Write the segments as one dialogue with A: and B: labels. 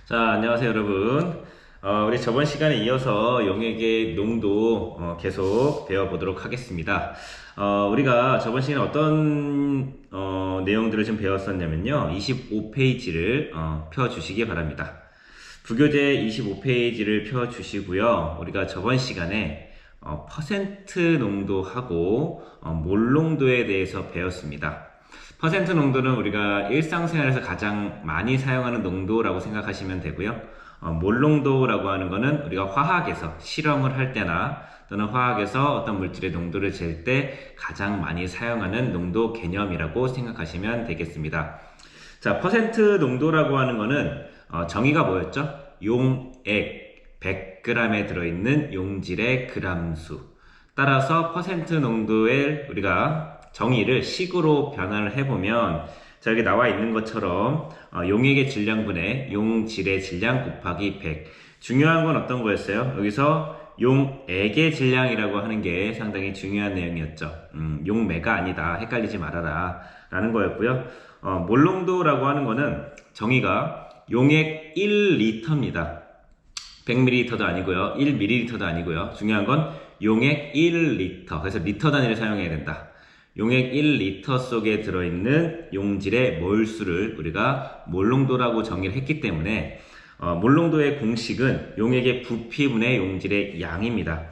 A: 자, 안녕하세요, 여러분. 우리 저번 시간에 이어서 용액의 농도 계속 배워보도록 하겠습니다. 우리가 저번 시간에 어떤 내용들을 좀 배웠었냐면요. 25페이지를 펴주시기 바랍니다. 부교재 25페이지를 펴주시고요. 우리가 저번 시간에 퍼센트 농도하고 몰 농도에 대해서 배웠습니다. 퍼센트 농도는 우리가 일상생활에서 가장 많이 사용하는 농도라고 생각하시면 되고요. 몰 농도라고 하는 거는 우리가 화학에서 실험을 할 때나 또는 화학에서 어떤 물질의 농도를 잴 때 가장 많이 사용하는 농도 개념이라고 생각하시면 되겠습니다. 자, 퍼센트 농도라고 하는 거는 정의가 뭐였죠? 용액 100g에 들어있는 용질의 그람수. 따라서 퍼센트 농도의 우리가 정의를 식으로 변환을 해보면 자, 여기 나와 있는 것처럼 용액의 질량분의 용질의 질량 곱하기 100. 중요한 건 어떤 거였어요? 여기서 용액의 질량이라고 하는 게 상당히 중요한 내용이었죠. 용매가 아니다. 헷갈리지 말아라 라는 거였고요. 몰농도라고 하는 거는 정의가 용액 1리터입니다. 100ml도 아니고요. 1ml도 아니고요. 중요한 건 용액 1리터. 그래서 리터 단위를 사용해야 된다. 용액 1리터 속에 들어있는 용질의 몰수를 우리가 몰농도라고 정의를 했기 때문에 몰농도의 공식은 용액의 부피분의 용질의 양입니다.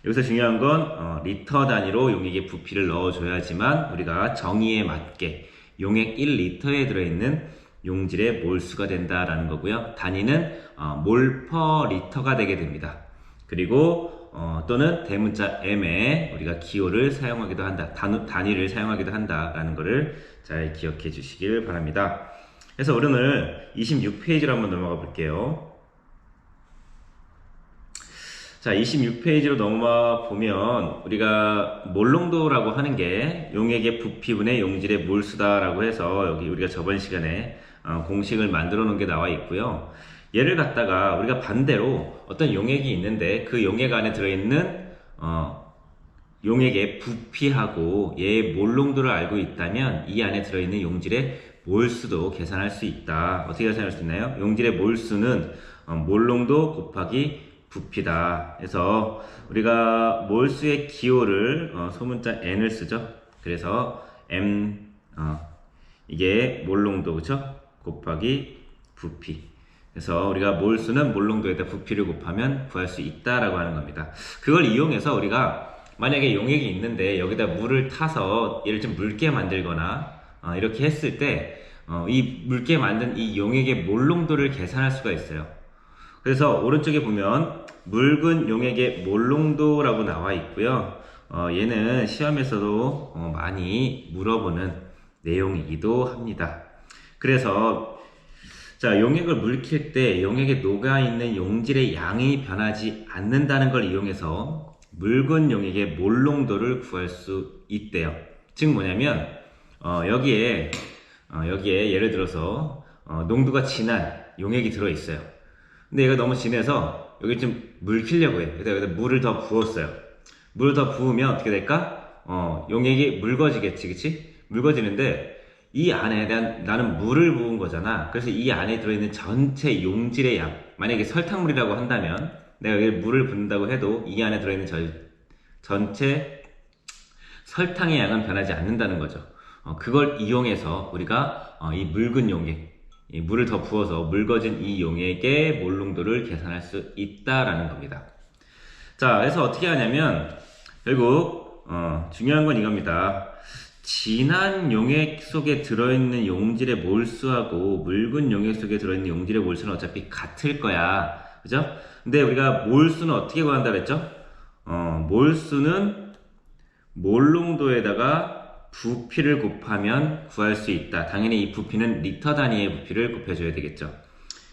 A: 여기서 중요한 건 리터 단위로 용액의 부피를 넣어줘야지만 우리가 정의에 맞게 용액 1리터에 들어있는 용질의 몰수가 된다라는 거고요. 단위는 몰 퍼 리터가 되게 됩니다. 그리고 또는 대문자 m에 우리가 기호를 사용하기도 한다. 단위를 사용하기도 한다라는 것을 잘 기억해 주시길 바랍니다. 그래서 오늘 26페이지로 한번 넘어가 볼게요. 자, 26페이지로 넘어가 보면 우리가 몰농도라고 하는 게 용액의 부피분의 용질의 몰수다라고 해서 여기 우리가 저번 시간에 공식을 만들어 놓은 게 나와 있고요. 얘를 갖다가 우리가 반대로 어떤 용액이 있는데 그 용액 안에 들어있는 용액의 부피하고 얘의 몰농도를 알고 있다면 이 안에 들어있는 용질의 몰수도 계산할 수 있다. 어떻게 계산할 수 있나요? 용질의 몰수는 몰농도 곱하기 부피다. 그래서 우리가 몰수의 기호를 소문자 n을 쓰죠. 그래서 m 이게 몰농도 그쵸? 곱하기 부피. 그래서 우리가 몰수는 몰농도에다 부피를 곱하면 구할 수 있다라고 하는 겁니다. 그걸 이용해서 우리가 만약에 용액이 있는데 여기다 물을 타서 얘를 좀 묽게 만들거나 이렇게 했을 때 이 묽게 만든 이 용액의 몰농도를 계산할 수가 있어요. 그래서 오른쪽에 보면 묽은 용액의 몰농도라고 나와 있고요. 얘는 시험에서도 많이 물어보는 내용이기도 합니다. 그래서 자, 용액을 물킬 때 용액에 녹아있는 용질의 양이 변하지 않는다는 걸 이용해서 묽은 용액의 몰농도를 구할 수 있대요. 즉 뭐냐면 여기에 예를 들어서 농도가 진한 용액이 들어있어요. 근데 얘가 너무 진해서 여기 좀 물키려고 해. 그래서 여기다 물을 더 부었어요. 물을 더 부으면 어떻게 될까? 용액이 묽어지겠지, 그치? 묽어지는데 이 안에 나는 물을 부은 거잖아. 그래서 이 안에 들어있는 전체 용질의 양, 만약에 설탕물이라고 한다면 내가 여기 물을 붓는다고 해도 이 안에 들어있는 전체 설탕의 양은 변하지 않는다는 거죠. 그걸 이용해서 우리가 이 묽은 용액, 이 물을 더 부어서 묽어진 이 용액의 몰농도를 계산할 수 있다라는 겁니다. 자, 그래서 어떻게 하냐면 결국 중요한 건 이겁니다. 진한 용액 속에 들어있는 용질의 몰수하고 묽은 용액 속에 들어있는 용질의 몰수는 어차피 같을 거야. 그죠? 근데 우리가 몰수는 어떻게 구한다 그랬죠? 몰수는 몰농도에다가 부피를 곱하면 구할 수 있다. 당연히 이 부피는 리터 단위의 부피를 곱해줘야 되겠죠.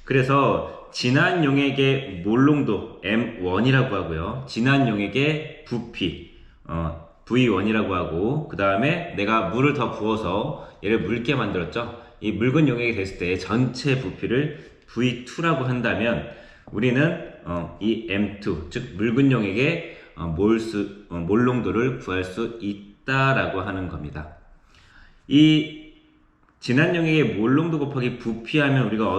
A: 그래서 진한 용액의 몰농도 M1이라고 하고요. 진한 용액의 부피 V1이라고 하고 그 다음에 내가 물을 더 부어서 얘를 묽게 만들었죠. 이 묽은 용액이 됐을 때 전체 부피를 V2라고 한다면 우리는 이 M2 즉 묽은 용액의 몰농도를 구할 수 있다라고 하는 겁니다. 이 진한 용액의 몰농도 곱하기 부피하면 우리가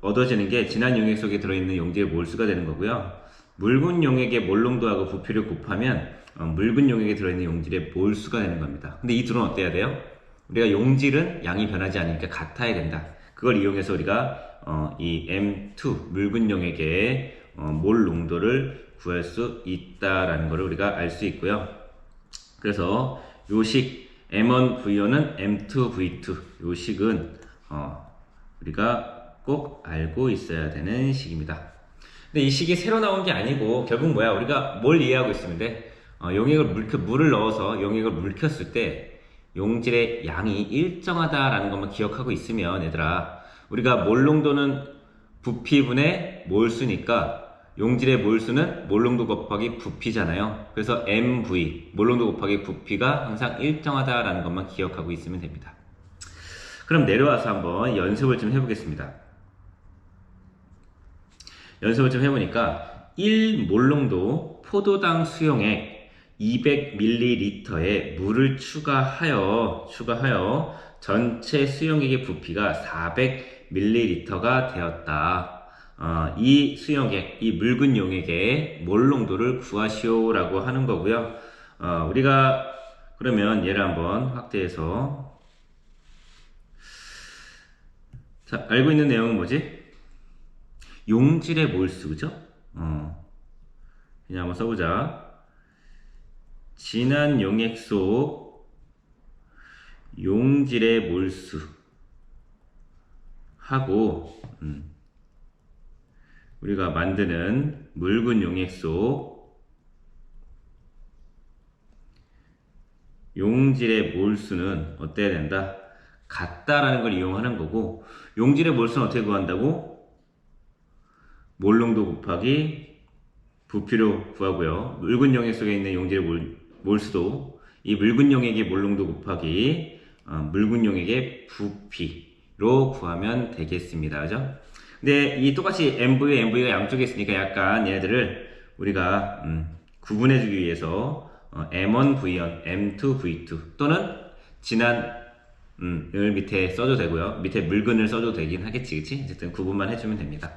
A: 얻어지는 게 진한 용액 속에 들어있는 용질의 몰수가 되는 거고요. 묽은 용액의 몰농도하고 부피를 곱하면 묽은 용액에 들어있는 용질의 몰수가 되는 겁니다. 근데 이 둘은 어때야 돼요? 우리가 용질은 양이 변하지 않으니까 같아야 된다. 그걸 이용해서 우리가 이 M2 묽은 용액의 몰 농도를 구할 수 있다라는 것을 우리가 알 수 있고요. 그래서 요식 M1V1은 M2V2 요식은 우리가 꼭 알고 있어야 되는 식입니다. 근데 이 식이 새로 나온 게 아니고 결국 뭐야? 우리가 뭘 이해하고 있으면 돼? 용액을 물을 넣어서 용액을 물켰을 때 용질의 양이 일정하다라는 것만 기억하고 있으면 얘들아 우리가 몰 농도는 부피분의 몰수니까 용질의 몰수는 몰농도 곱하기 부피잖아요. 그래서 MV 몰농도 곱하기 부피가 항상 일정하다라는 것만 기억하고 있으면 됩니다. 그럼 내려와서 한번 연습을 좀 해보겠습니다. 연습을 좀 해보니까 1몰농도 포도당 수용액 200ml에 물을 추가하여 전체 수용액의 부피가 400ml가 되었다. 이 수용액, 이 묽은 용액의 몰농도를 구하시오라고 하는 거고요. 우리가 그러면 얘를 한번 확대해서 자, 알고 있는 내용은 뭐지? 용질의 몰수, 그죠? 그냥 한번 써보자. 진한 용액 속 용질의 몰수 하고 우리가 만드는 묽은 용액 속 용질의 몰수는 어때야 된다? 같다라는 걸 이용하는 거고 용질의 몰수는 어떻게 구한다고? 몰농도 곱하기 부피로 구하고요. 묽은 용액 속에 있는 용질의 몰수도 이 묽은 용액의 몰농도 곱하기 묽은 용액의 부피로 구하면 되겠습니다. 그죠? 근데 이 똑같이 MV, MV가 양쪽에 있으니까 약간 얘네들을 우리가 구분해주기 위해서 M1V1, M2V2 또는 진한 을 밑에 써도 되고요. 밑에 묽은을 써도 되긴 하겠지, 그치? 어쨌든 구분만 해주면 됩니다.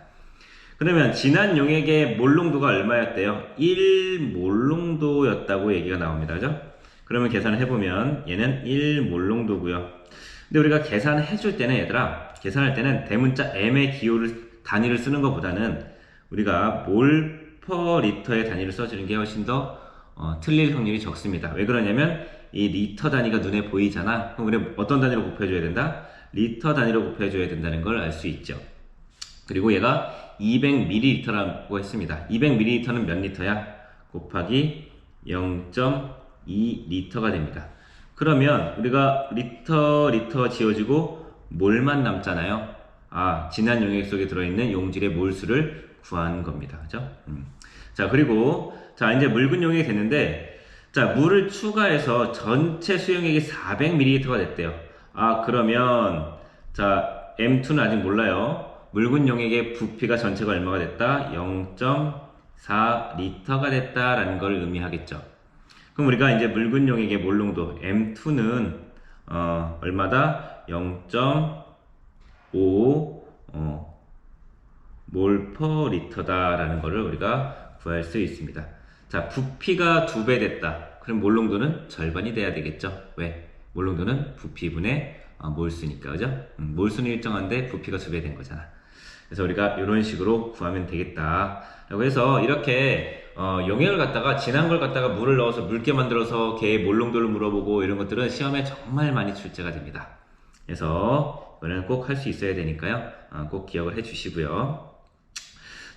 A: 그러면 진한 용액의 몰농도가 얼마였대요? 1몰농도였다고 얘기가 나옵니다. 그죠? 그러면 계산을 해보면 얘는 1몰농도고요. 근데 우리가 계산을 해줄 때는 얘들아 계산할 때는 대문자 m의 기호를 단위를 쓰는 것보다는 우리가 몰 퍼 리터의 단위를 써주는 게 훨씬 더 틀릴 확률이 적습니다. 왜 그러냐면 이 리터 단위가 눈에 보이잖아. 그럼 우리 어떤 단위로 곱해줘야 된다? 리터 단위로 곱해줘야 된다는 걸 알 수 있죠. 그리고 얘가 200ml라고 했습니다. 200ml는 몇 리터야? 곱하기 0.2리터가 됩니다. 그러면 우리가 리터 지워지고 몰만 남잖아요. 진한 용액 속에 들어있는 용질의 몰수를 구한 겁니다. 그죠? 자, 그리고 자 이제 묽은 용액이 됐는데 자 물을 추가해서 전체 수용액이 400ml가 됐대요. 그러면 자 M2는 아직 몰라요. 묽은 용액의 부피가 전체가 얼마가 됐다? 0.4리터가 됐다라는 걸 의미하겠죠. 그럼 우리가 이제 묽은 용액의 몰농도 M2는 얼마다? 0.5 몰 퍼 리터다라는 것을 우리가 구할 수 있습니다. 자, 부피가 2배 됐다. 그럼 몰농도는 절반이 돼야 되겠죠. 왜? 몰농도는 부피분의 몰수니까, 그죠? 몰수는 일정한데 부피가 2배 된 거잖아. 그래서 우리가 이런 식으로 구하면 되겠다. 라고 해서 이렇게 용액을 갖다가 진한 걸 갖다가 물을 넣어서 묽게 만들어서 걔의 몰농도를 물어보고 이런 것들은 시험에 정말 많이 출제가 됩니다. 그래서 이거는 꼭 할 수 있어야 되니까요. 꼭 기억을 해 주시고요.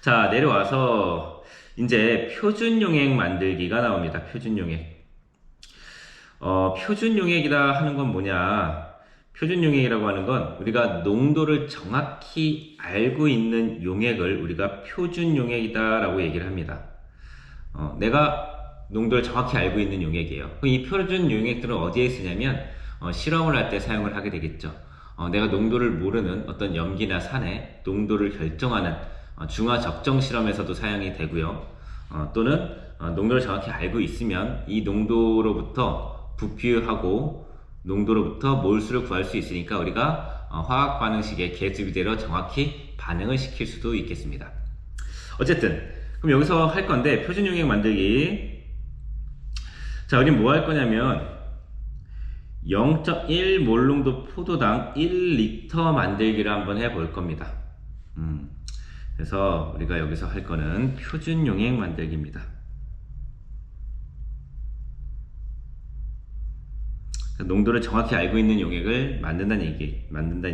A: 자, 내려와서 이제 표준 용액 만들기가 나옵니다. 표준 용액. 표준 용액이라 하는 건 뭐냐? 표준 용액이라고 하는 건 우리가 농도를 정확히 알고 있는 용액을 우리가 표준 용액이다 라고 얘기를 합니다. 내가 농도를 정확히 알고 있는 용액이에요. 이 표준 용액들은 어디에 쓰냐면 실험을 할 때 사용을 하게 되겠죠. 내가 농도를 모르는 어떤 염기나 산의 농도를 결정하는 중화 적정 실험에서도 사용이 되고요. 또는 농도를 정확히 알고 있으면 이 농도로부터 부피하고 농도로부터 몰수를 구할 수 있으니까 우리가 화학 반응식의 개수 비례로 정확히 반응을 시킬 수도 있겠습니다. 어쨌든 그럼 여기서 할 건데 표준 용액 만들기. 자, 우리 뭐 할 거냐면 0.1 몰농도 포도당 1리터 만들기를 한번 해볼 겁니다. 그래서 우리가 여기서 할 거는 표준 용액 만들기입니다. 농도를 정확히 알고 있는 용액을 만든다는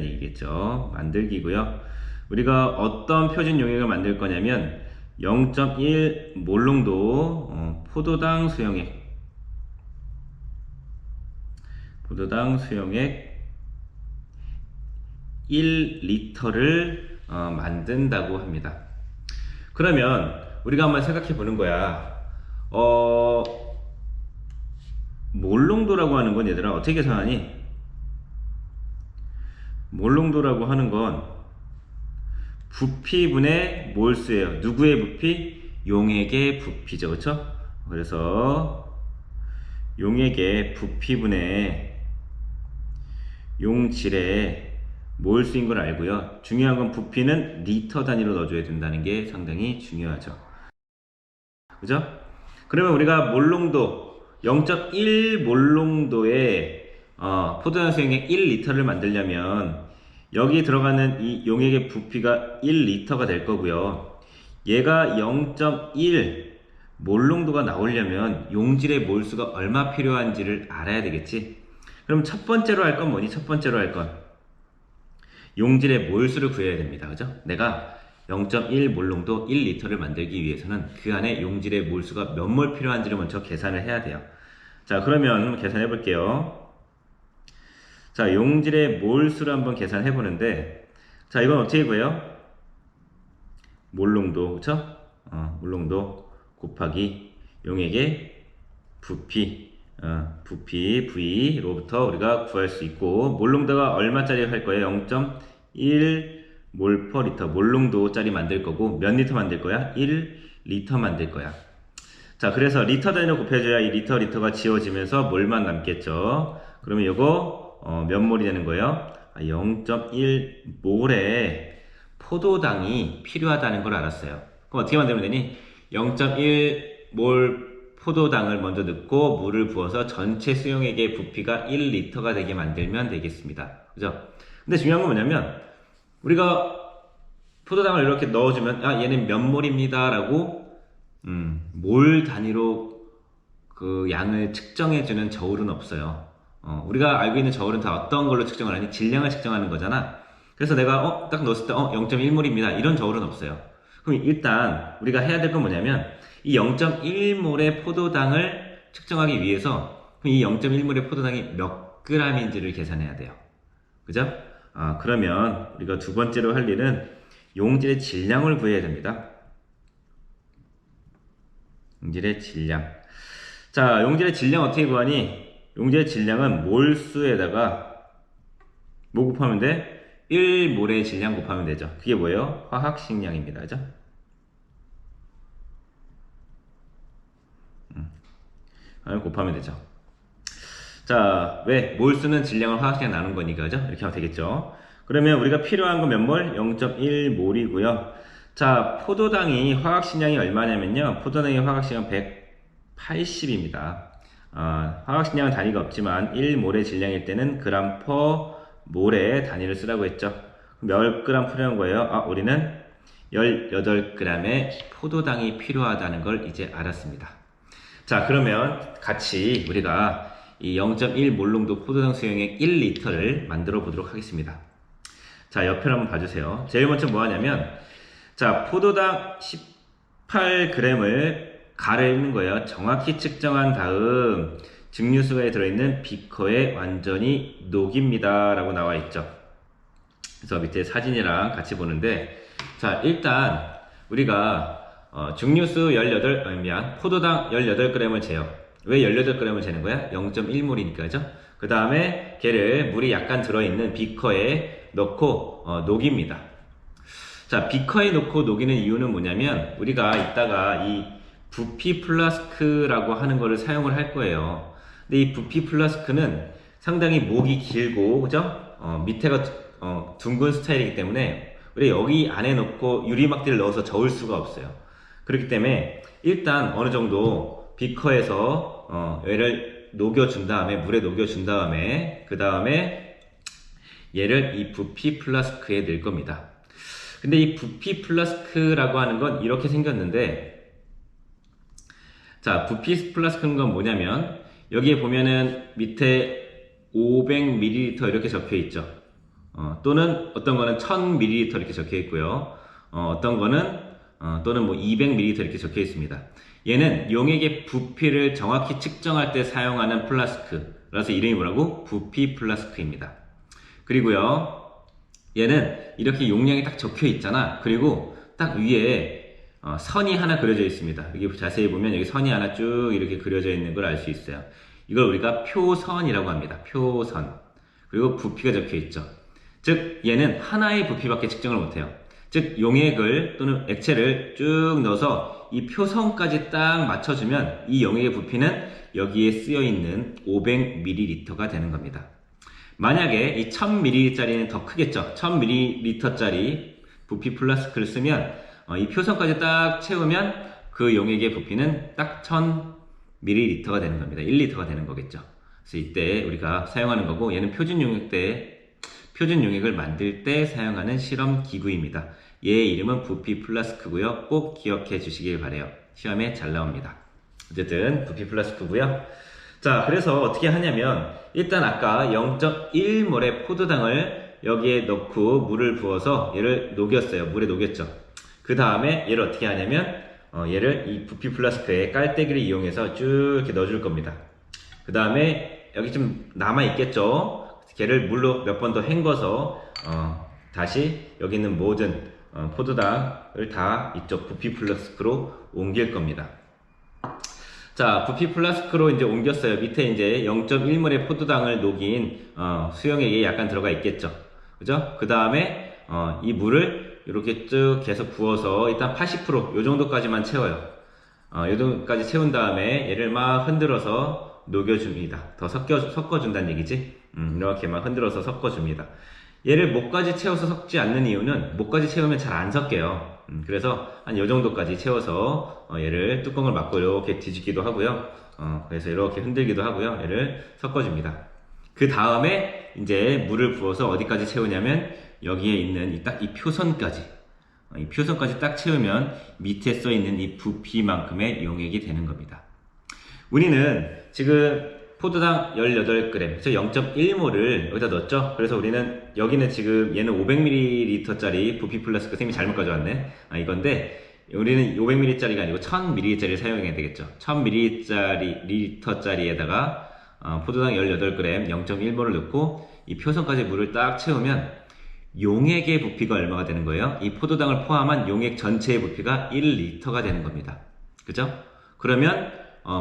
A: 얘기겠죠. 만들기고요. 우리가 어떤 표준 용액을 만들 거냐면 0.1 몰농도 포도당 수용액 1리터를 만든다고 합니다. 그러면 우리가 한번 생각해 보는 거야. 몰농도라고 하는 건 얘들아 어떻게 계산하니? 몰농도라고 하는 건 부피분의 몰수예요. 누구의 부피? 용액의 부피죠. 그렇죠? 그래서 용액의 부피분의 용질의 몰수인 걸 알고요. 중요한 건 부피는 리터 단위로 넣어줘야 된다는 게 상당히 중요하죠. 그죠? 그러면 우리가 몰농도 0.1 몰농도의 포도당 수용액 1리터를 만들려면 여기 들어가는 이 용액의 부피가 1리터가 될 거고요. 얘가 0.1 몰농도가 나오려면 용질의 몰수가 얼마 필요한지를 알아야 되겠지. 그럼 첫 번째로 할 건 뭐니? 첫 번째로 할 건 용질의 몰수를 구해야 됩니다. 그죠? 내가 0.1 몰농도 1리터를 만들기 위해서는 그 안에 용질의 몰수가 몇 몰 필요한지를 먼저 계산을 해야 돼요. 자, 그러면 계산해 볼게요. 자, 용질의 몰수를 한번 계산해 보는데, 자, 이건 어떻게 구해요? 몰농도, 그쵸? 몰농도 곱하기 용액의 부피, 부피 V로부터 우리가 구할 수 있고, 몰농도가 얼마짜리 할 거예요? 0.1 몰 퍼 리터, 몰농도짜리 만들 거고, 몇 리터 만들 거야? 1리터 만들 거야. 자, 그래서 리터 단위로 곱해줘야 이 리터가 지워지면서 몰만 남겠죠. 그러면 이거 몇 몰이 되는 거예요? 0.1 몰의 포도당이 필요하다는 걸 알았어요. 그럼 어떻게 만들면 되니? 0.1 몰 포도당을 먼저 넣고 물을 부어서 전체 수용액의 부피가 1리터가 되게 만들면 되겠습니다. 그죠? 근데 중요한 건 뭐냐면 우리가 포도당을 이렇게 넣어주면 얘는 몇 몰입니다 라고 몰 단위로 그 양을 측정해주는 저울은 없어요. 우리가 알고 있는 저울은 다 어떤 걸로 측정을 하니? 질량을 측정하는 거잖아. 그래서 내가 딱 넣었을 때 0.1몰입니다 이런 저울은 없어요. 그럼 일단 우리가 해야 될 건 뭐냐면 이 0.1몰의 포도당을 측정하기 위해서 이 0.1몰의 포도당이 몇 g인지를 계산해야 돼요. 그죠? 그러면 우리가 두 번째로 할 일은 용질의 질량을 구해야 됩니다. 용질의 질량. 자, 용질의 질량 어떻게 구하니? 용질의 질량은 몰수에다가 뭐 곱하면 돼? 1몰의 질량 곱하면 되죠. 그게 뭐예요? 화학식량입니다. 그죠? 곱하면 되죠. 자, 왜? 몰수는 질량을 화학식량 나눈 거니까, 그죠? 이렇게 하면 되겠죠. 그러면 우리가 필요한 건 몇 몰? 0.1몰이고요. 자, 포도당이 화학식량이 얼마냐면요. 포도당의 화학식량 180입니다. 화학식량은 단위가 없지만 1몰의 질량일 때는 그램 퍼 몰의 단위를 쓰라고 했죠. 몇 그램 필요한 거예요? 우리는 18g의 포도당이 필요하다는 걸 이제 알았습니다. 자, 그러면 같이 우리가 이 0.1 몰농도 포도당 수용액 1리터를 만들어 보도록 하겠습니다. 자, 옆을 한번 봐주세요. 제일 먼저 뭐 하냐면, 자, 포도당 18g을 가르는 거예요. 정확히 측정한 다음 증류수가 들어있는 비커에 완전히 녹입니다 라고 나와 있죠. 그래서 밑에 사진이랑 같이 보는데, 자, 일단 우리가 증류수 포도당 18g을 재요. 왜 18g을 재는 거야? 0.1몰이니까, 그죠? 그 다음에 걔를 물이 약간 들어있는 비커에 넣고 녹입니다. 자, 비커에 넣고 녹이는 이유는 뭐냐면 우리가 이따가 이 부피 플라스크라고 하는 거를 사용을 할 거예요. 근데 이 부피 플라스크는 상당히 목이 길고, 그죠? 밑에가 둥근 스타일이기 때문에 우리가 여기 안에 넣고 유리막대를 넣어서 저을 수가 없어요. 그렇기 때문에 일단 어느 정도 비커에서 얘를 녹여준 다음에, 물에 녹여준 다음에, 그 다음에 얘를 이 부피 플라스크에 넣을 겁니다. 근데 이 부피 플라스크라고 하는 건 이렇게 생겼는데, 자, 부피 플라스크는 건 뭐냐면 여기에 보면은 밑에 500ml 이렇게 적혀 있죠. 또는 어떤 거는 1000ml 이렇게 적혀 있고요. 어떤 거는 또는 뭐 200ml 이렇게 적혀 있습니다. 얘는 용액의 부피를 정확히 측정할 때 사용하는 플라스크라서 이름이 뭐라고? 부피 플라스크입니다. 그리고요, 얘는 이렇게 용량이 딱 적혀 있잖아. 그리고 딱 위에 선이 하나 그려져 있습니다. 여기 자세히 보면 여기 선이 하나 쭉 이렇게 그려져 있는 걸 알 수 있어요. 이걸 우리가 표선이라고 합니다. 표선. 그리고 부피가 적혀 있죠. 즉 얘는 하나의 부피밖에 측정을 못해요. 즉 용액을 또는 액체를 쭉 넣어서 이 표선까지 딱 맞춰주면 이 용액의 부피는 여기에 쓰여있는 500ml가 되는 겁니다. 만약에 이 1000ml짜리는 더 크겠죠. 1000ml짜리 부피 플라스크를 쓰면 이 표선까지 딱 채우면 그 용액의 부피는 딱 1000ml가 되는 겁니다. 1리터가 되는 거겠죠. 그래서 이때 우리가 사용하는 거고, 얘는 표준 용액을 만들 때 사용하는 실험 기구입니다. 얘의 이름은 부피 플라스크고요. 꼭 기억해 주시길 바래요. 시험에 잘 나옵니다. 어쨌든 부피 플라스크고요. 자, 그래서 어떻게 하냐면 일단 아까 0.1몰의 포도당을 여기에 넣고 물을 부어서 얘를 녹였어요. 물에 녹였죠. 그 다음에 얘를 어떻게 하냐면 얘를 이 부피 플라스크에 깔때기를 이용해서 쭉 이렇게 넣어줄 겁니다. 그 다음에 여기 좀 남아 있겠죠. 걔를 물로 몇 번 더 헹궈서 다시 여기 있는 모든 포도당을 다 이쪽 부피 플라스크로 옮길 겁니다. 자, 부피 플라스크로 이제 옮겼어요. 밑에 이제 0.1몰의 포도당을 녹인 수용액이 약간 들어가 있겠죠. 그죠? 그 다음에 이 물을 이렇게 쭉 계속 부어서 일단 80% 요 정도까지만 채워요. 요 정도까지 채운 다음에 얘를 막 흔들어서 녹여줍니다. 더 섞어준다는 얘기지. 이렇게 막 흔들어서 섞어줍니다. 얘를 목까지 채워서 섞지 않는 이유는 목까지 채우면 잘 안 섞여요. 그래서 한 요 정도까지 채워서 얘를 뚜껑을 막고 이렇게 뒤집기도 하고요. 그래서 이렇게 흔들기도 하고요. 얘를 섞어줍니다. 그 다음에 이제 물을 부어서 어디까지 채우냐면 여기에 있는 딱 이 표선까지, 이 표선까지 딱 채우면 밑에 써 있는 이 부피만큼의 용액이 되는 겁니다. 우리는 지금 포도당 18g, 그래서 0.1몰을 여기다 넣었죠? 그래서 우리는, 여기는 지금 얘는 500ml짜리 부피 플라스크, 선생님이 잘못 가져왔네. 이건데, 우리는 500ml짜리가 아니고 1000ml짜리를 사용해야 되겠죠. 1000ml짜리에다가 포도당 18g, 0.1몰을 넣고 이 표선까지 물을 딱 채우면 용액의 부피가 얼마가 되는 거예요? 이 포도당을 포함한 용액 전체의 부피가 1리터가 되는 겁니다. 그죠? 그러면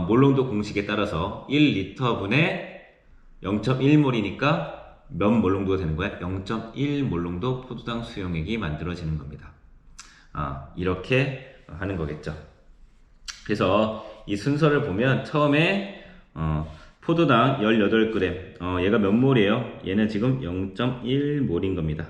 A: 몰농도 공식에 따라서 1리터분의 0.1몰이니까 몇 몰농도가 되는 거야? 0.1몰농도 포도당 수용액이 만들어지는 겁니다. 이렇게 하는 거겠죠. 그래서 이 순서를 보면 처음에 포도당 18g, 얘가 몇 몰이에요? 얘는 지금 0.1몰인 겁니다.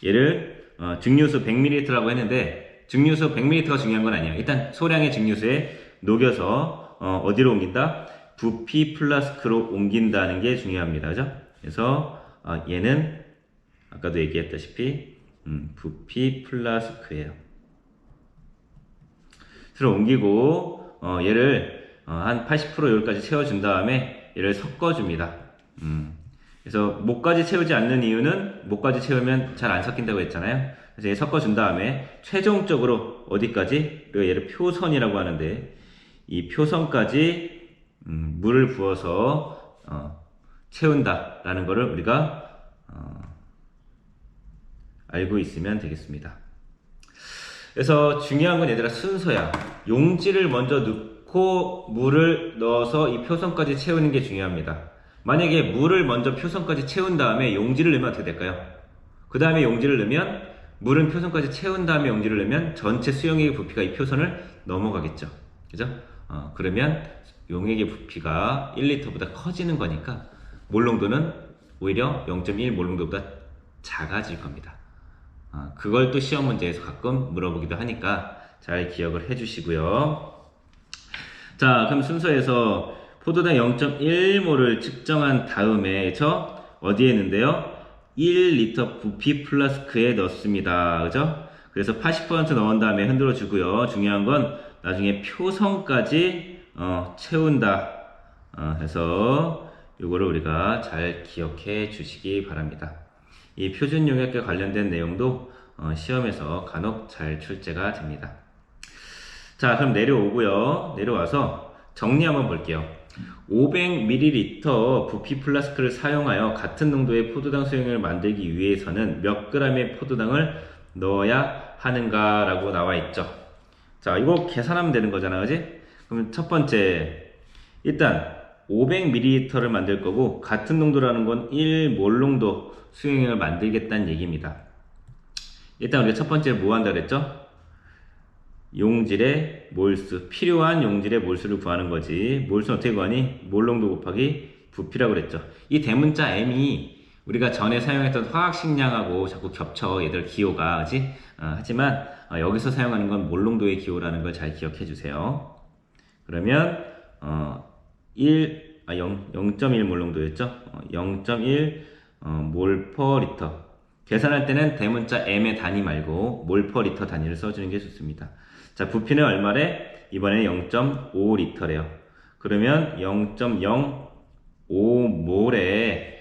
A: 얘를 증류수 100ml라고 했는데 증류수 100ml가 중요한 건 아니에요. 일단 소량의 증류수에 녹여서 어디로 옮긴다? 부피 플라스크로 옮긴다는 게 중요합니다. 그죠? 그래서 얘는 아까도 얘기했다시피 부피 플라스크예요. 그래서 옮기고 얘를 한 80% 여기까지 채워준 다음에 얘를 섞어줍니다. 그래서 목까지 채우지 않는 이유는 목까지 채우면 잘 안 섞인다고 했잖아요. 그래서 얘 섞어준 다음에 최종적으로 어디까지? 그리고 얘를 표선이라고 하는데 이 표선까지 물을 부어서 채운다라는 것을 우리가 알고 있으면 되겠습니다. 그래서 중요한 건 얘들아 순서야. 용지를 먼저 넣고 물을 넣어서 이 표선까지 채우는 게 중요합니다. 만약에 물을 먼저 표선까지 채운 다음에 용지를 넣으면 어떻게 될까요? 그 다음에 용지를 넣으면 물은 표선까지 채운 다음에 용지를 넣으면 전체 수용액의 부피가 이 표선을 넘어가겠죠. 그죠? 그러면 용액의 부피가 1리터보다 커지는 거니까 몰농도는 오히려 0.1몰농도보다 작아질 겁니다. 그걸 또 시험 문제에서 가끔 물어보기도 하니까 잘 기억을 해주시고요. 자, 그럼 순서에서 포도당 0.1몰을 측정한 다음에 저 어디에 있는데요? 1리터 부피 플라스크에 넣습니다. 그죠? 그래서 80% 넣은 다음에 흔들어 주고요. 중요한 건 나중에 표성까지 채운다. 해서 요거를 우리가 잘 기억해 주시기 바랍니다. 이 표준 용액과 관련된 내용도 시험에서 간혹 잘 출제가 됩니다. 자, 그럼 내려오고요. 내려와서 정리 한번 볼게요. 500ml 부피 플라스크를 사용하여 같은 농도의 포도당 수용액을 만들기 위해서는 몇 g의 포도당을 넣어야 하는가 라고 나와 있죠. 자, 이거 계산하면 되는 거잖아, 그지? 그럼 첫 번째, 일단 500ml를 만들 거고 같은 농도라는 건 1몰 농도 수용액을 만들겠다는 얘기입니다. 일단 우리가 첫 번째 뭐 한다 그랬죠? 용질의 몰수, 필요한 용질의 몰수를 구하는 거지. 몰수는 어떻게 구하니? 몰농도 곱하기 부피라고 그랬죠. 이 대문자 m이 우리가 전에 사용했던 화학식량하고 자꾸 겹쳐, 얘들 기호가, 그지? 하지만 여기서 사용하는 건 몰농도의 기호라는 걸 잘 기억해 주세요. 그러면 0.1 몰농도였죠? 0.1 몰 퍼 리터. 계산할 때는 대문자 m의 단위 말고 몰 퍼 리터 단위를 써주는 게 좋습니다. 자, 부피는 얼마래? 이번에는 0.5리터래요. 그러면 0.05몰에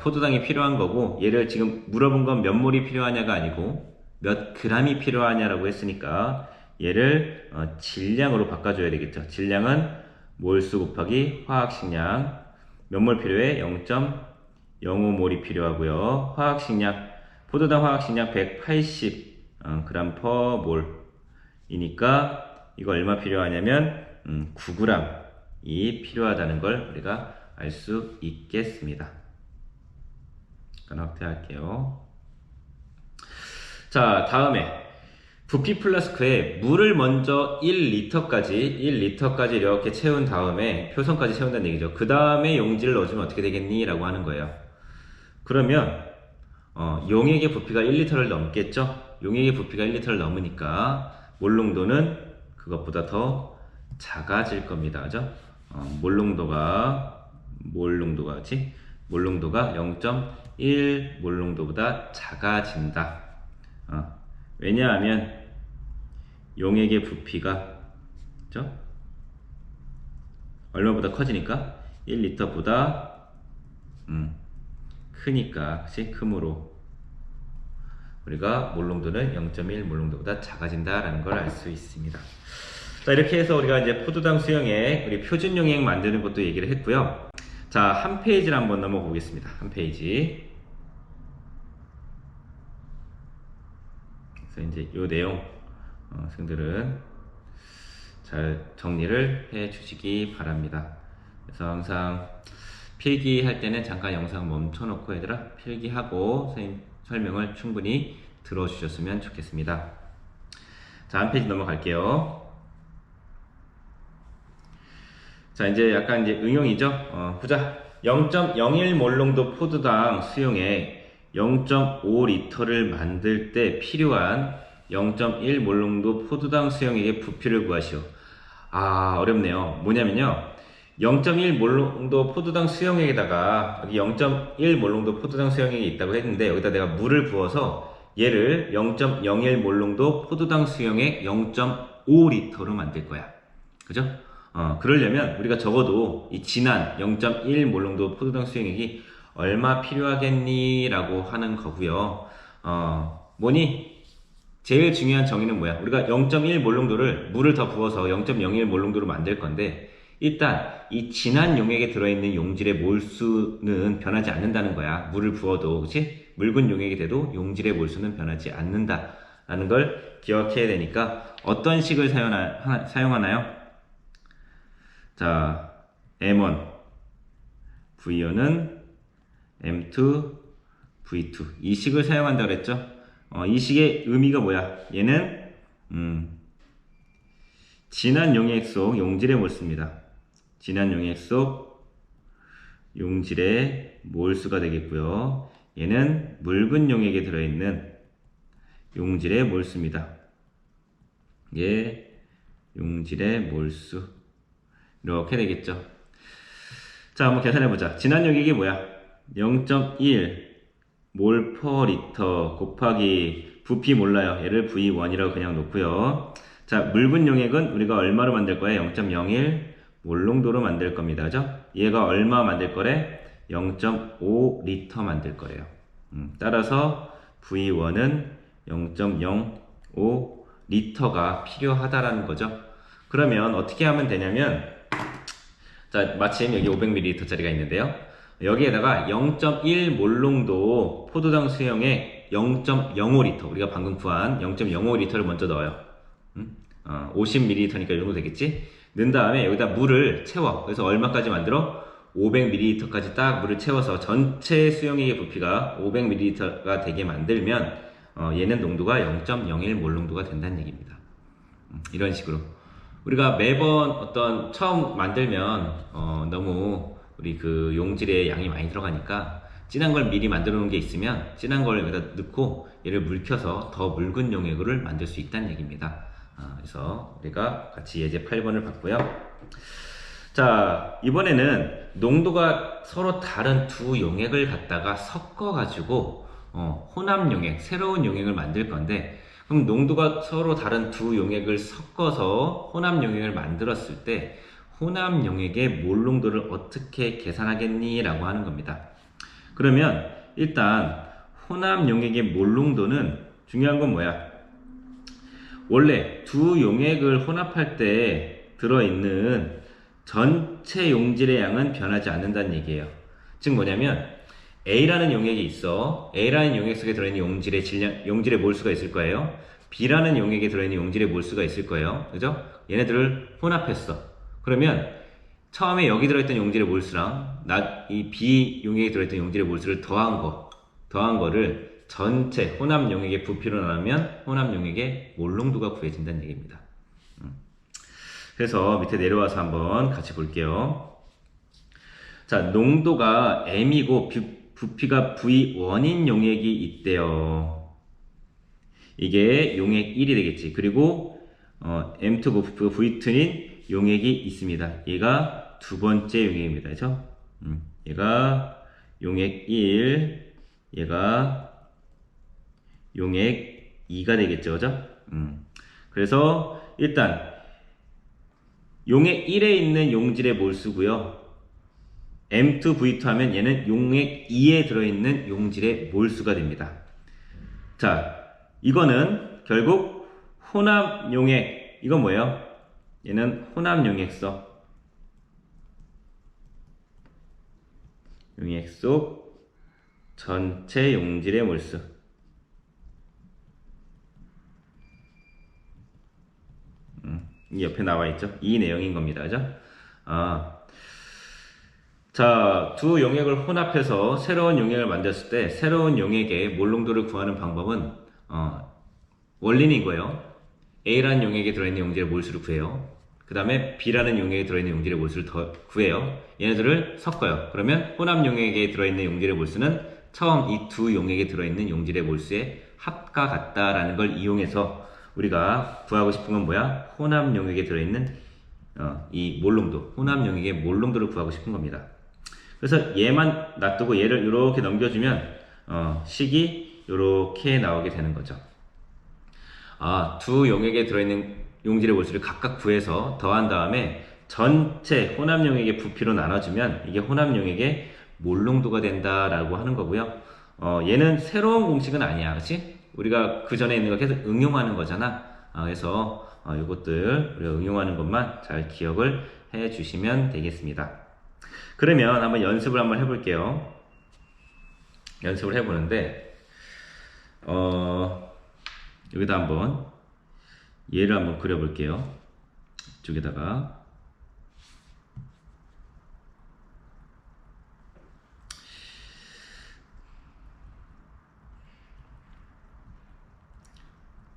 A: 포도당이 필요한 거고, 얘를 지금 물어본 건 몇 몰이 필요하냐가 아니고 몇 g이 필요하냐라고 했으니까 얘를 질량으로 바꿔줘야 되겠죠. 질량은 몰수 곱하기 화학식량. 몇 몰 필요해? 0.05몰이 필요하고요. 화학식량, 포도당 화학식량 180 g per 몰 이니까 이거 얼마 필요하냐면 9g이 필요하다는 걸 우리가 알 수 있겠습니다. 확대할게요. 자, 다음에 부피 플라스크에 물을 먼저 1리터까지 이렇게 채운 다음에 표성까지 채운다는 얘기죠. 그 다음에 용지를 넣어주면 어떻게 되겠니? 라고 하는 거예요. 그러면 용액의 부피가 1리터를 넘겠죠? 용액의 부피가 1리터를 넘으니까 몰농도는 그것보다 더 작아질 겁니다. 그죠? 몰농도가 0.1 몰농도보다 작아진다. 왜냐하면 용액의 부피가, 그죠? 얼마보다 커지니까 1리터보다 크니까, 그치? 크므로 우리가 몰농도는 0.1 몰농도보다 작아진다라는 걸 알 수 있습니다. 자, 이렇게 해서 우리가 이제 포도당 수용액, 우리 표준 용액 만드는 것도 얘기를 했고요. 자, 한 페이지를 한번 넘어 보겠습니다. 한 페이지. 그래서 이제 이 내용 학생들은 잘 정리를 해 주시기 바랍니다. 그래서 항상 필기할 때는 잠깐 영상 멈춰 놓고 얘들아 필기하고 선생님 설명을 충분히 들어주셨으면 좋겠습니다. 자, 한 페이지 넘어갈게요. 자, 이제 약간 이제 응용이죠. 보자. 0.01 몰농도 포도당 수용액 0.5리터를 만들 때 필요한 0.1 몰농도 포도당 수용액의 부피를 구하시오. 어렵네요. 뭐냐면요. 0.1 몰농도 포도당 수용액에다가 여기 0.1 몰농도 포도당 수용액이 있다고 했는데 여기다 내가 물을 부어서 얘를 0.01 몰농도 포도당 수용액 0.5리터로 만들 거야. 그죠? 그러려면 우리가 적어도 이 진한 0.1 몰농도 포도당 수용액이 얼마 필요하겠니? 라고 하는 거고요. 뭐니? 제일 중요한 정의는 뭐야? 우리가 0.1 몰농도를 물을 더 부어서 0.01 몰농도로 만들 건데 일단 이 진한 용액에 들어있는 용질의 몰수는 변하지 않는다는 거야. 물을 부어도, 그치? 묽은 용액이 돼도 용질의 몰수는 변하지 않는다라는 걸 기억해야 되니까 어떤 식을 사용하나요? 자, M1 V1은 M2 V2 이 식을 사용한다 그랬죠? 이 식의 의미가 뭐야? 얘는 진한 용액 속 용질의 몰수입니다. 진한 용액 속 용질의 몰수가 되겠고요. 얘는 묽은 용액에 들어있는 용질의 몰수입니다. 이게 용질의 몰수. 이렇게 되겠죠. 자, 한번 계산해보자. 진한 용액이 뭐야? 0.1 몰 퍼 리터 곱하기 부피 몰라요. 얘를 V1이라고 그냥 놓고요. 자, 묽은 용액은 우리가 얼마로 만들 거예요? 0.01 몰농도로 만들 겁니다. 그죠? 얘가 얼마 만들 거래? 0.5 리터 만들 거래요. 따라서 V1은 0.05 리터가 필요하다라는 거죠. 그러면 어떻게 하면 되냐면, 자, 마침 여기 500ml짜리가 있는데요. 여기에다가 0.1 몰농도 포도당 수용액 0.05리터, 우리가 방금 구한 0.05리터를 먼저 넣어요. 50ml니까 이 정도 되겠지? 넣은 다음에 여기다 물을 채워. 그래서 얼마까지 만들어? 500ml까지 딱 물을 채워서 전체 수용액의 부피가 500ml가 되게 만들면 얘는 농도가 0.01 몰농도가 된다는 얘기입니다. 이런 식으로 우리가 매번 어떤 처음 만들면 너무 우리 그 용질의 양이 많이 들어가니까 진한 걸 미리 만들어 놓은 게 있으면 진한 걸 여기다 넣고 얘를 물켜서 더 묽은 용액을 만들 수 있다는 얘기입니다. 그래서 우리가 같이 예제 8번을 봤고요. 자, 이번에는 농도가 서로 다른 두 용액을 갖다가 섞어 가지고 혼합 용액, 새로운 용액을 만들 건데, 그럼 농도가 서로 다른 두 용액을 섞어서 혼합 용액을 만들었을 때 혼합 용액의 몰 농도를 어떻게 계산하겠니? 라고 하는 겁니다. 그러면 일단 혼합 용액의 몰 농도는 중요한 건 뭐야? 원래 두 용액을 혼합할 때 들어있는 전체 용질의 양은 변하지 않는다는 얘기예요. 즉 뭐냐면 A라는 용액이 있어. A라는 용액 속에 들어있는 용질의 질량, 용질의 몰수가 있을 거예요. B라는 용액에 들어있는 용질의 몰수가 있을 거예요. 그죠? 얘네들을 혼합했어. 그러면 처음에 여기 들어있던 용질의 몰수랑 이 B 용액에 들어있던 용질의 몰수를 더한 거를 전체 혼합 용액의 부피로 나누면 혼합 용액의 몰 농도가 구해진다는 얘기입니다. 그래서 밑에 내려와서 한번 같이 볼게요. 자, 농도가 M이고 부피가 V1인 용액이 있대요. 이게 용액 1이 되겠지. 그리고 M2 부피가 V2인 용액이 있습니다. 얘가 두 번째 용액입니다. 그죠? 얘가 용액 1, 얘가 용액 2가 되겠죠. 그죠? 그래서 일단 용액 1에 있는 용질의 몰수고요. M2V2 하면 얘는 용액 2에 들어있는 용질의 몰수가 됩니다. 자, 이거는 결국 혼합 용액, 이건 뭐예요? 얘는 혼합 용액소. 용액 속 전체 용질의 몰수. 이 옆에 나와 있죠? 이 내용인 겁니다. 그죠? 자, 두 용액을 혼합해서 새로운 용액을 만들었을 때 새로운 용액의 몰 농도를 구하는 방법은 원리는 이거예요. A라는 용액에 들어있는 용질의 몰수를 구해요. 그 다음에 B라는 용액에 들어있는 용질의 몰수를 더 구해요. 얘네들을 섞어요. 그러면 혼합 용액에 들어있는 용질의 몰수는 처음 이 두 용액에 들어있는 용질의 몰수의 합과 같다라는 걸 이용해서 우리가 구하고 싶은 건 뭐야? 혼합 용액에 들어있는 이 몰 농도, 혼합 용액의 몰 농도를 구하고 싶은 겁니다. 그래서 얘만 놔두고 얘를 이렇게 넘겨주면 식이 이렇게 나오게 되는 거죠. 두 용액에 들어있는 용질의 몰수를 각각 구해서 더한 다음에 전체 혼합 용액의 부피로 나눠주면 이게 혼합 용액의 몰 농도가 된다라고 하는 거고요. 얘는 새로운 공식은 아니야, 그렇지? 우리가 그 전에 있는 거 계속 응용하는 거잖아. 그래서 이것들 우리가 응용하는 것만 잘 기억을 해 주시면 되겠습니다. 그러면 한번 연습을 한번 해볼게요. 연습을 해보는데 여기다 한번 얘를 한번 그려볼게요. 이쪽에다가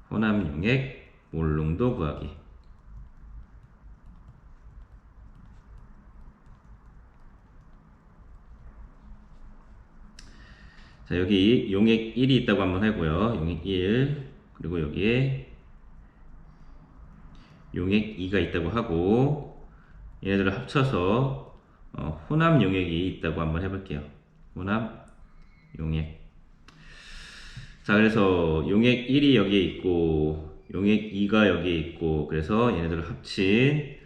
A: 혼합 용액 몰 농도 구하기. 자, 여기 용액 1이 있다고 한번 하고요. 용액 1, 그리고 여기에 용액 2가 있다고 하고 얘네들을 합쳐서 혼합 용액이 있다고 한번 해볼게요. 혼합 용액. 자, 그래서 용액 1이 여기에 있고 용액 2가 여기에 있고 그래서 얘네들을 합친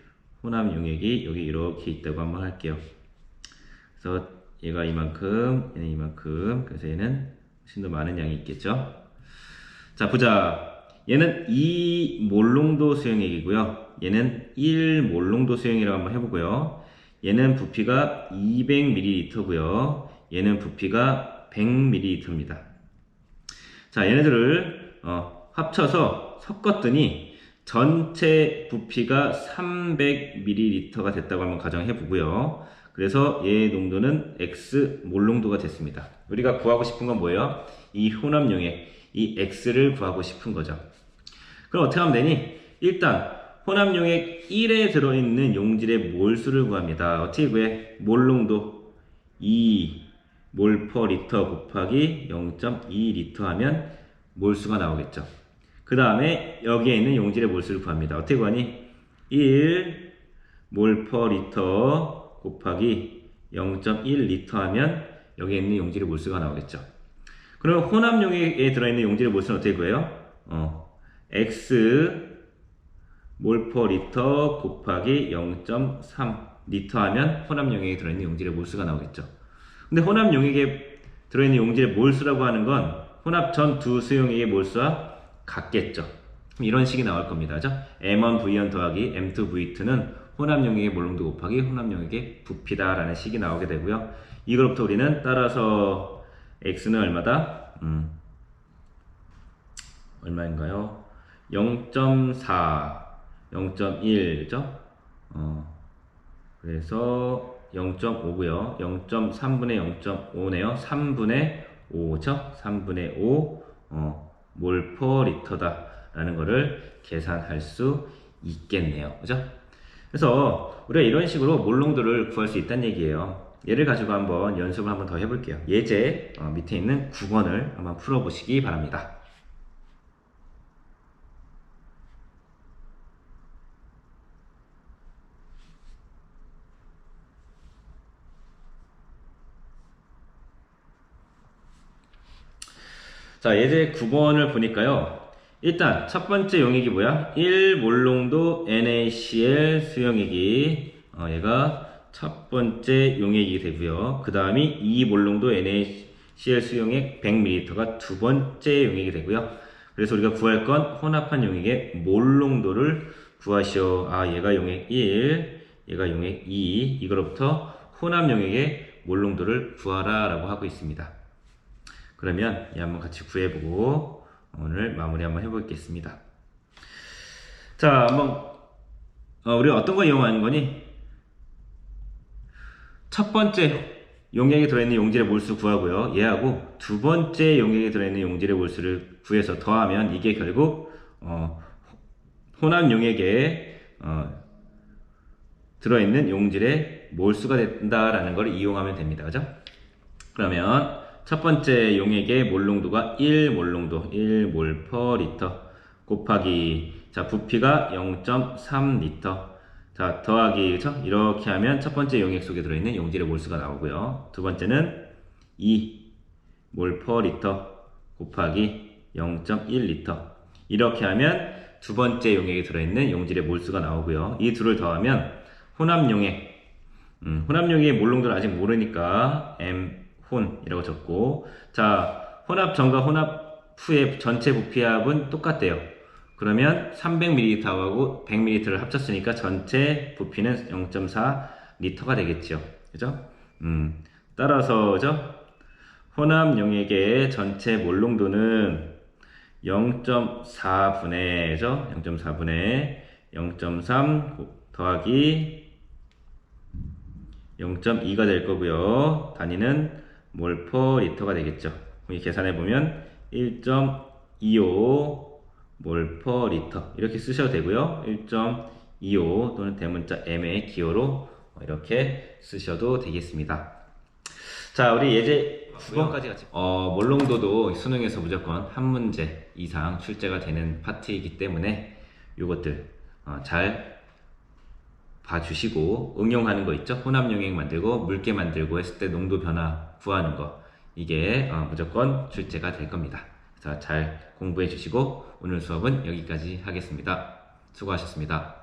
A: 혼합 용액이 여기 이렇게 있다고 한번 할게요. 그래서 얘가 이만큼, 얘는 이만큼. 그래서 얘는 훨씬 더 많은 양이 있겠죠. 자, 보자. 얘는 2몰롱도 수용액이고요. 얘는 1몰롱도 수용이라고 한번 해보고요. 얘는 부피가 200ml고요. 얘는 부피가 100ml입니다. 자, 얘네들을 합쳐서 섞었더니 전체 부피가 300ml가 됐다고 한번 가정해 보고요. 그래서 얘의 농도는 X 몰농도가 됐습니다. 우리가 구하고 싶은 건 뭐예요? 이 혼합용액, 이 X를 구하고 싶은 거죠. 그럼 어떻게 하면 되니? 일단 혼합용액 1에 들어있는 용질의 몰수를 구합니다. 어떻게 구해? 몰농도 2몰 퍼 리터 곱하기 0.2리터 하면 몰수가 나오겠죠. 그 다음에 여기에 있는 용질의 몰수를 구합니다. 어떻게 구하니? 1몰 퍼 리터 곱하기 0.1리터 하면 여기에 있는 용질의 몰수가 나오겠죠. 그럼 혼합용액에 들어있는 용질의 몰수는 어떻게 구해요? X 몰 퍼 리터 곱하기 0.3 리터 하면 혼합용액에 들어있는 용질의 몰수가 나오겠죠. 근데 혼합용액에 들어있는 용질의 몰수라고 하는 건 혼합 전 두 수용액의 몰수와 같겠죠. 이런 식이 나올 겁니다. 그죠? M1V1 더하기 M2V2는 혼합용액의 몰농도 곱하기 혼합용액의 부피다라는 식이 나오게 되고요. 이걸부터 우리는 따라서 X는 얼마다? 얼마인가요? 0.4, 0.1죠? 그래서 0.5고요. 0.3분의 0.5네요. 3분의 5죠? 3분의 5 몰 퍼 리터다 라는 거를 계산할 수 있겠네요. 그죠? 그래서 우리가 이런 식으로 몰농도를 구할 수 있다는 얘기예요. 얘를 가지고 한번 연습을 한번 더 해볼게요. 예제 밑에 있는 9번을 한번 풀어보시기 바랍니다. 자, 예제 9번을 보니까요. 일단 첫 번째 용액이 뭐야? 1몰농도 NaCl 수용액이 얘가 첫 번째 용액이 되고요. 그 다음이 2몰농도 NaCl 수용액 100ml가 두 번째 용액이 되고요. 그래서 우리가 구할 건 혼합한 용액의 몰농도를 구하시오. 얘가 용액 1, 얘가 용액 2. 이거로부터 혼합 용액의 몰농도를 구하라 라고 하고 있습니다. 그러면 얘 한번 같이 구해보고 오늘 마무리 한번 해보겠습니다. 자, 한번 우리가 어떤 거 이용하는 거니? 첫 번째 용액에 들어있는 용질의 몰수 구하고요. 얘하고 두 번째 용액에 들어있는 용질의 몰수를 구해서 더하면 이게 결국 혼합 용액에 들어있는 용질의 몰수가 된다라는 걸 이용하면 됩니다. 그죠? 그러면 첫 번째 용액의 몰농도가 1몰농도 1몰 퍼 리터 곱하기 자 부피가 0.3리터 자 더하기 그쵸? 이렇게 하면 첫 번째 용액 속에 들어있는 용질의 몰수가 나오고요. 두 번째는 2몰 퍼 리터 곱하기 0.1리터 이렇게 하면 두 번째 용액에 들어있는 용질의 몰수가 나오고요. 이 둘을 더하면 혼합용액 혼합용액의 몰농도를 아직 모르니까 혼이라고 적고 자 혼합 전과 혼합 후의 전체 부피합은 똑같대요. 그러면 300ml하고 100ml를 합쳤으니까 전체 부피는 0.4리터가 되겠죠. 그죠? 따라서 그죠? 혼합 용액의 전체 몰농도는 0.4분의 0.3 더하기 0.2가 될 거고요. 단위는 몰 퍼 리터가 되겠죠. 여기 계산해 보면 1.25 몰 퍼 리터 이렇게 쓰셔도 되고요. 1.25 또는 대문자 M의 기호로 이렇게 쓰셔도 되겠습니다. 자, 우리 예제 9번까지 같이. 몰롱도도 수능에서 무조건 한 문제 이상 출제가 되는 파트이기 때문에 요것들 잘 봐주시고 응용하는 거 있죠? 혼합용액 만들고 물개 만들고 했을 때 농도 변화 구하는 거 이게 무조건 출제가 될 겁니다. 그래서 잘 공부해 주시고 오늘 수업은 여기까지 하겠습니다. 수고하셨습니다.